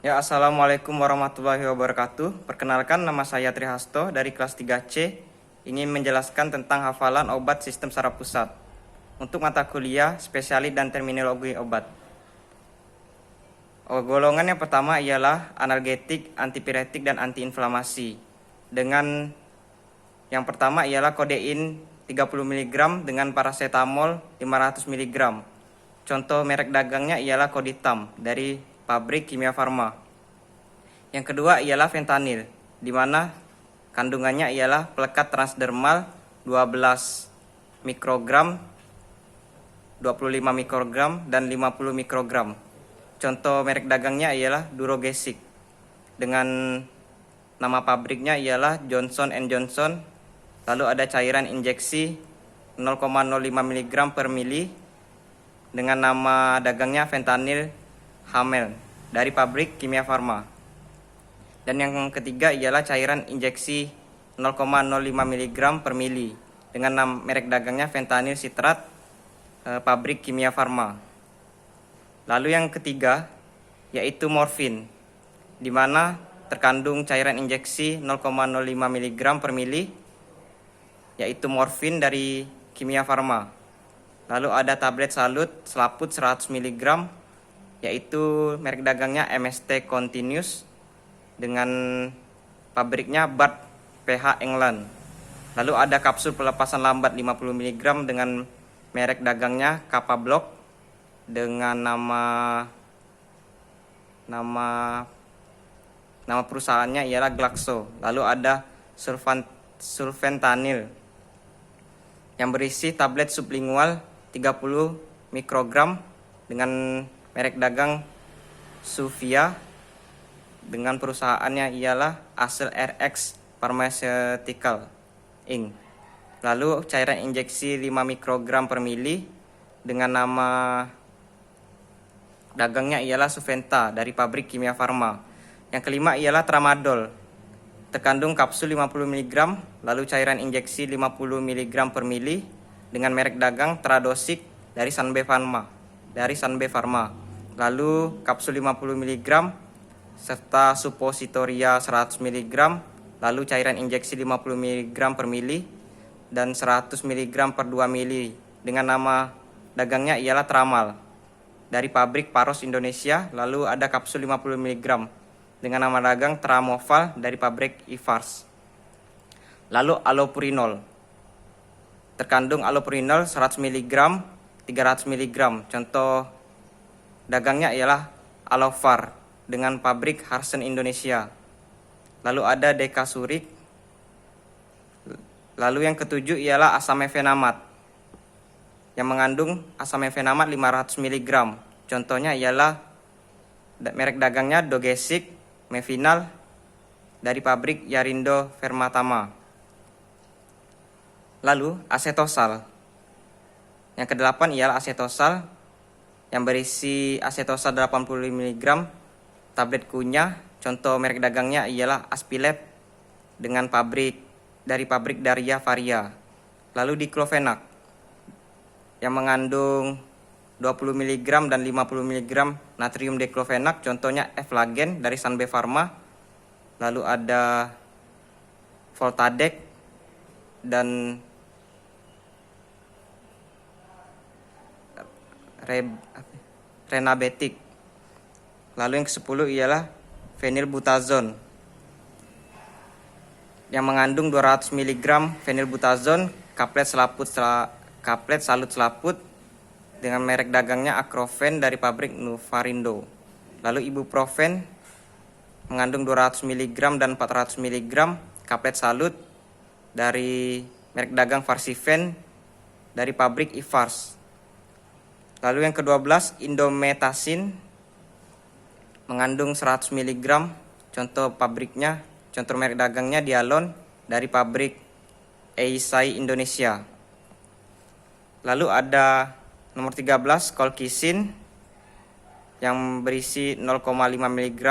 Ya, Assalamualaikum warahmatullahi wabarakatuh. Perkenalkan, nama saya Trihasto dari kelas 3C. Ini menjelaskan tentang hafalan obat sistem saraf pusat untuk mata kuliah spesialis dan terminologi obat. Golongan yang pertama ialah analgetik, antipiretik, dan antiinflamasi. Dengan yang pertama ialah kodein 30 mg dengan paracetamol 500 mg. Contoh merek dagangnya ialah Koditam dari pabrik Kimia Farma. Yang kedua ialah fentanyl, di mana kandungannya ialah pelekat transdermal 12 mikrogram, 25 mikrogram, dan 50 mikrogram. Contoh merek dagangnya ialah Durogesic. Dengan nama pabriknya ialah Johnson & Johnson. Lalu ada cairan injeksi 0,05 mg per mili dengan nama dagangnya fentanyl Hamel dari pabrik Kimia Farma. Dan yang ketiga ialah cairan injeksi 0,05 mg per mili dengan nama merek dagangnya fentanyl citrat pabrik Kimia Farma. Lalu yang ketiga yaitu morfin, di mana terkandung cairan injeksi 0,05 mg per mili yaitu morfin dari Kimia Farma. Lalu ada tablet salut selaput 100 mg yaitu merek dagangnya MST Continuous dengan pabriknya Bad PH England. Lalu ada kapsul pelepasan lambat 50 mg dengan merek dagangnya Kappa Block dengan nama perusahaannya ialah Glaxo. Lalu ada sulfentanyl yang berisi tablet sublingual 30 mikrogram dengan merek dagang Suvia dengan perusahaannya ialah Asel RX Pharmaceutical Inc. Lalu cairan injeksi 5 mikrogram per mili dengan nama dagangnya ialah Suventa dari pabrik Kimia Farma. Yang kelima ialah tramadol. Terkandung kapsul 50 mg, lalu cairan injeksi 50 mg per mili dengan merek dagang Tradosic dari Sanbe Pharma. Lalu kapsul 50 mg serta suppositoria 100 mg, lalu cairan injeksi 50 mg per mili dan 100 mg per 2 mili dengan nama dagangnya ialah Tramal dari pabrik Paros Indonesia. Lalu ada kapsul 50 mg dengan nama dagang Tramoval dari pabrik Ivars. Lalu allopurinol. Terkandung allopurinol 100 mg, 300 mg. Contoh dagangnya ialah Allovar dengan pabrik Harsen Indonesia. Lalu ada Decasurik. Lalu yang ketujuh ialah asam mefenamat yang mengandung asam mefenamat 500 mg. Contohnya ialah merek dagangnya Dogesic Mefinal dari pabrik Yarindo Fermatama. Lalu asetosal. Yang kedelapan ialah asetosal yang berisi asetosal 80 mg tablet kunyah. Contoh merek dagangnya ialah Aspilep dengan dari pabrik Daria Varia. Lalu diclofenac yang mengandung 20 mg dan 50 mg natrium diclofenac, contohnya Eflagen dari Sanbe Pharma. Lalu ada Voltadec dan Renabetic. Lalu yang ke-10 ialah Phenylbutazone yang mengandung 200 mg phenylbutazone kaplet salut selaput dengan merek dagangnya Acrofen dari pabrik Nuvarindo. Lalu ibuprofen mengandung 200 mg dan 400 mg kaplet salut dari merek dagang Farsifen dari pabrik Ivars. Lalu yang ke-12 indomethacin mengandung 100 mg, contoh merek dagangnya Dialon dari pabrik Eisai Indonesia. Lalu ada nomor 13 colchicine yang berisi 0,5 mg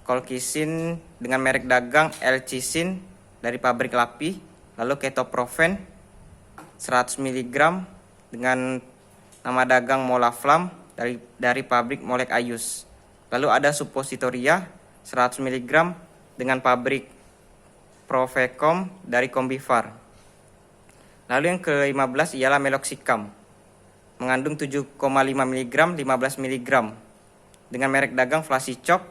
colchicine dengan merek dagang L-Cisin dari pabrik Lapi. Lalu ketoprofen 100 mg dengan nama dagang Molaflam dari pabrik Molek Ayus. Lalu ada suppositoria 100 mg dengan pabrik Provecom dari Combifar. Lalu yang ke-15 ialah meloxicam, mengandung 7,5 mg 15 mg dengan merek dagang Flasicop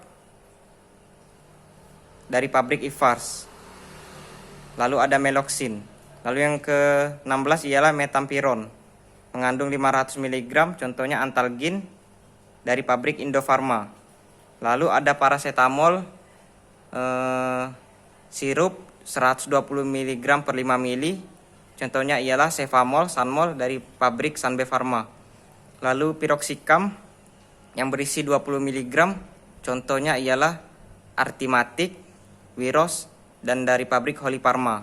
dari pabrik Ivars. Lalu ada meloxin. Lalu yang ke-16 ialah metampiron, mengandung 500 mg, contohnya Antalgin dari pabrik Indofarma. Lalu ada paracetamol sirup 120 mg per 5 mili, contohnya ialah Cefamol, Sanmol dari pabrik Sanbe Pharma. Lalu piroxicam yang berisi 20 mg, contohnya ialah Artimatic, Wiros, dan dari pabrik Holy Pharma.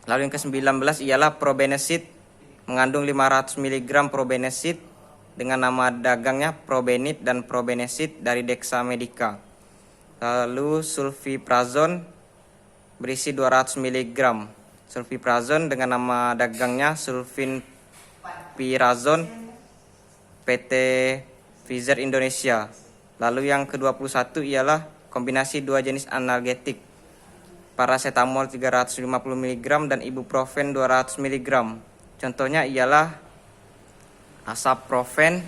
Lalu yang ke-19 ialah probenecid, mengandung 500 mg probenecid dengan nama dagangnya Probenit dan Probenecid dari Dexa Medica. Lalu sulfiprazon berisi 200 mg. Sulfiprazon dengan nama dagangnya Sulfinpirazon PT Pfizer Indonesia. Lalu yang ke-21 ialah kombinasi dua jenis analgetik, paracetamol 350 mg dan ibuprofen 200 mg. Contohnya ialah Asaprofen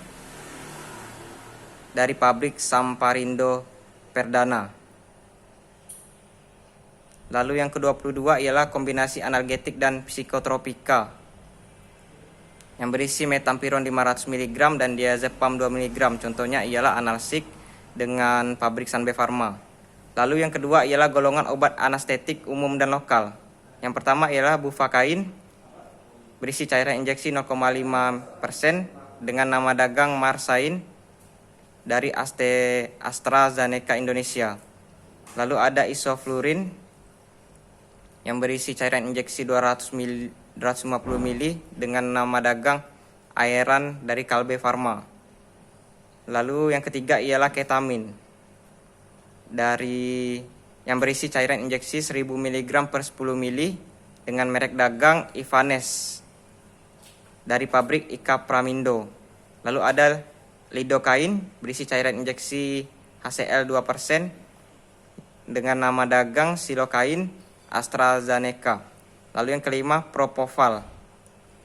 dari pabrik Samparindo Perdana. Lalu yang ke-22 ialah kombinasi analgetik dan psikotropika yang berisi metampiron 500 mg dan diazepam 2 mg. Contohnya ialah Analsik dengan pabrik Sanbe Pharma. Lalu yang kedua ialah golongan obat anestetik umum dan lokal. Yang pertama ialah bufakain, berisi cairan injeksi 0,5% dengan nama dagang Marsain dari AstraZeneca Indonesia. Lalu ada isoflurin yang berisi cairan injeksi 250 ml dengan nama dagang Aeran dari Kalbe Pharma. Lalu yang ketiga ialah ketamin yang berisi cairan injeksi 1000 mg per 10 ml dengan merek dagang Ivanes dari pabrik Ika Pramindo. Lalu ada lidocain berisi cairan injeksi HCl 2% dengan nama dagang Silokain AstraZeneca. Lalu yang kelima Propofol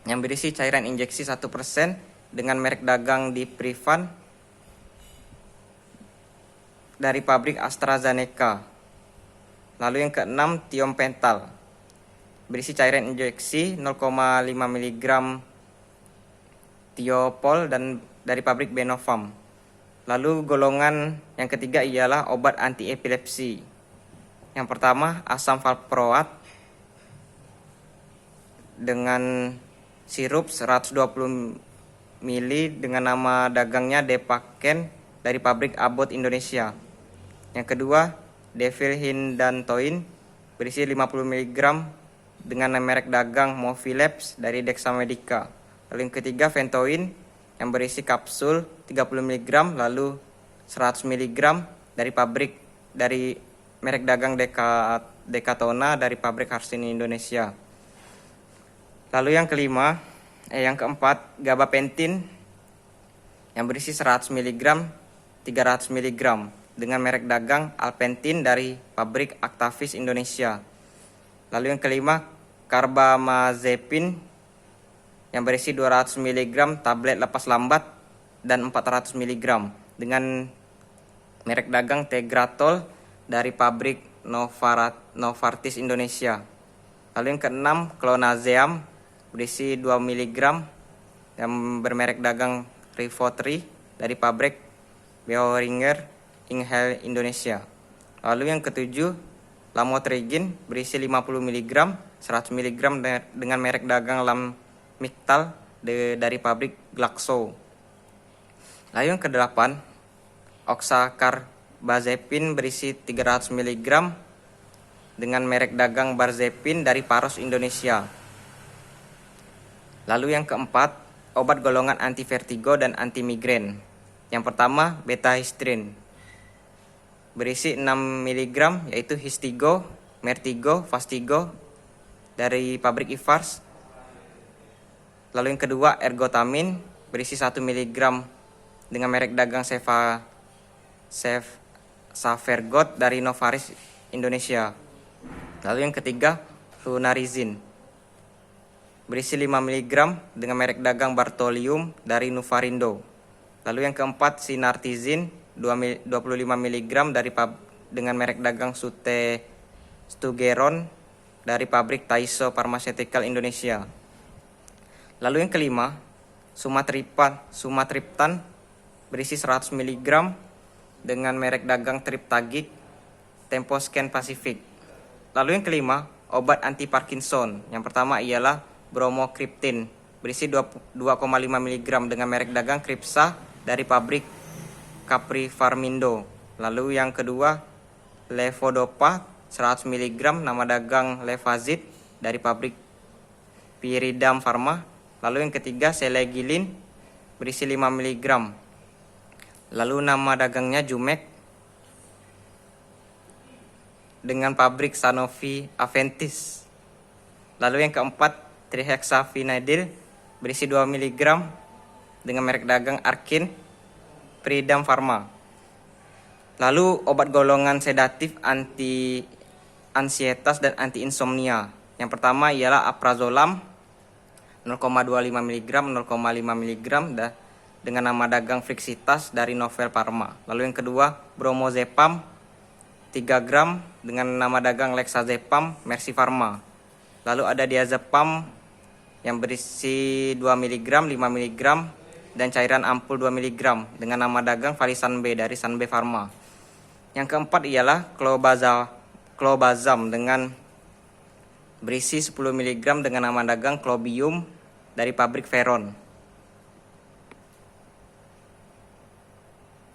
yang berisi cairan injeksi 1% dengan merek dagang Diprivan dari pabrik AstraZeneca. Lalu yang keenam Thiompental berisi cairan injeksi 0,5 mg Thiopol dan dari pabrik Benovam. Lalu golongan yang ketiga ialah obat anti epilepsi. Yang pertama asam valproat dengan sirup 120 ml dengan nama dagangnya Depaken dari pabrik Abbott Indonesia. Yang kedua Devilhindantoin berisi 50 mg dengan merek dagang Movilabs dari Dexa Medica. Lalu yang ketiga Ventoin yang berisi kapsul 30 mg lalu 100 mg dari merek dagang Decatona dari pabrik Harsini Indonesia. Lalu yang keempat gabapentin yang berisi 100 mg 300 mg dengan merek dagang Alpentin dari pabrik Actavis Indonesia. Lalu yang kelima carbamazepin yang berisi 200 mg tablet lepas lambat dan 400 mg dengan merek dagang Tegratol dari pabrik Novartis Indonesia. Lalu yang keenam clonazepam berisi 2 mg yang bermerek dagang Rivotril dari pabrik Boehringer Inghel Indonesia. Lalu yang ketujuh lamotrigin berisi 50 mg 100 mg dengan merek dagang Lamictal dari pabrik Glaxo. Lalu yang kedelapan oxacarbazepin berisi 300 mg dengan merek dagang Barzepin dari Paros Indonesia. Lalu yang keempat obat golongan anti vertigo dan anti migrain. Yang pertama betahistrin berisi 6 mg yaitu Histigo, Mertigo, Fastigo dari pabrik Ivars. Lalu yang kedua ergotamin berisi 1 mg dengan merek dagang Safergot dari Novaris Indonesia. Lalu yang ketiga, Flunarizin berisi 5 mg dengan merek dagang Bartolium dari Nuvarindo. Lalu yang keempat, Sinartizin 25 mg dengan merek dagang Stugeron dari pabrik Taiso Pharmaceutical Indonesia. Lalu yang kelima, Sumatriptan berisi 100 mg dengan merek dagang Triptagik Temposcan Pacific. Lalu yang kelima, obat anti Parkinson. Yang pertama ialah Bromocriptin berisi 2,5 mg dengan merek dagang Kripsa dari pabrik Caprifarmindo. Lalu yang kedua, Levodopa 100 mg nama dagang Levazid dari pabrik Pyridam Pharma. Lalu yang ketiga, Selegilin berisi 5 mg. Lalu nama dagangnya Jumek dengan pabrik Sanofi Aventis. Lalu yang keempat, Trihexafinidil berisi 2 mg dengan merek dagang Arkin Pyridam Pharma. Lalu obat golongan sedatif anti ansietas dan anti insomnia. Yang pertama ialah Aprazolam 0,25 mg, 0,5 mg dengan nama dagang Frixitas dari Novel Pharma. Lalu yang kedua, Bromozepam 3 gram dengan nama dagang Lexazepam Mercy Pharma. Lalu ada Diazepam yang berisi 2 mg, 5 mg dan cairan ampul 2 mg dengan nama dagang Valisan B dari Sanbe Pharma. Yang keempat ialah Clobazam dengan berisi 10 mg dengan nama dagang Clobium dari pabrik Veron.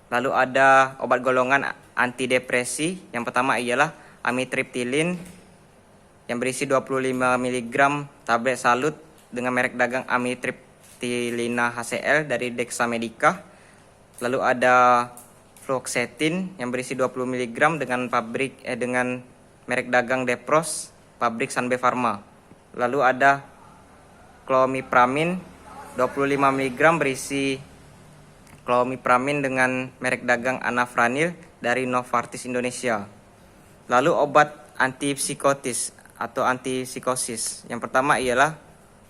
Lalu ada obat golongan antidepresi. Yang pertama ialah Amitriptylin yang berisi 25 mg tablet salut dengan merek dagang Amitriptylina HCl dari Dexamedica. Lalu ada Fluoxetine yang berisi 20 mg dengan merek dagang Depros, pabrik Sanbe Pharma. Lalu ada Clomipramin 25 mg berisi Clomipramin dengan merek dagang Anafranil dari Novartis Indonesia. Lalu obat antipsikotis atau antipsikosis. Yang pertama ialah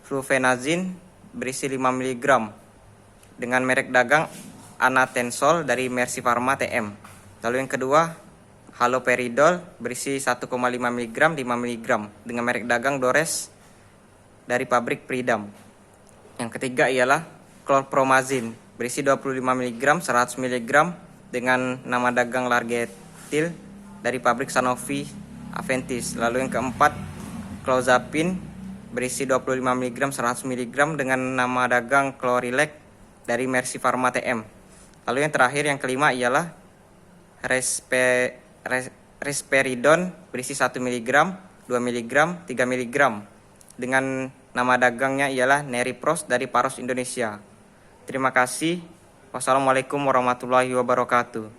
Flufenazine berisi 5 mg dengan merek dagang Anatensol dari Mercy Pharma TM. Lalu yang kedua, Haloperidol berisi 1,5 mg, 5 mg dengan merek dagang Dores dari pabrik Pridam. Yang ketiga ialah Chlorpromazine berisi 25 mg, 100 mg dengan nama dagang Largetil dari pabrik Sanofi Aventis. Lalu yang keempat, Clozapine berisi 25 mg, 100 mg dengan nama dagang Clorilec dari Mercy Pharma TM. Lalu yang terakhir, yang kelima ialah Risperidon berisi 1 mg, 2 mg, 3 mg dengan nama dagangnya ialah Neripros dari Paros Indonesia. Terima kasih. Wassalamualaikum warahmatullahi wabarakatuh.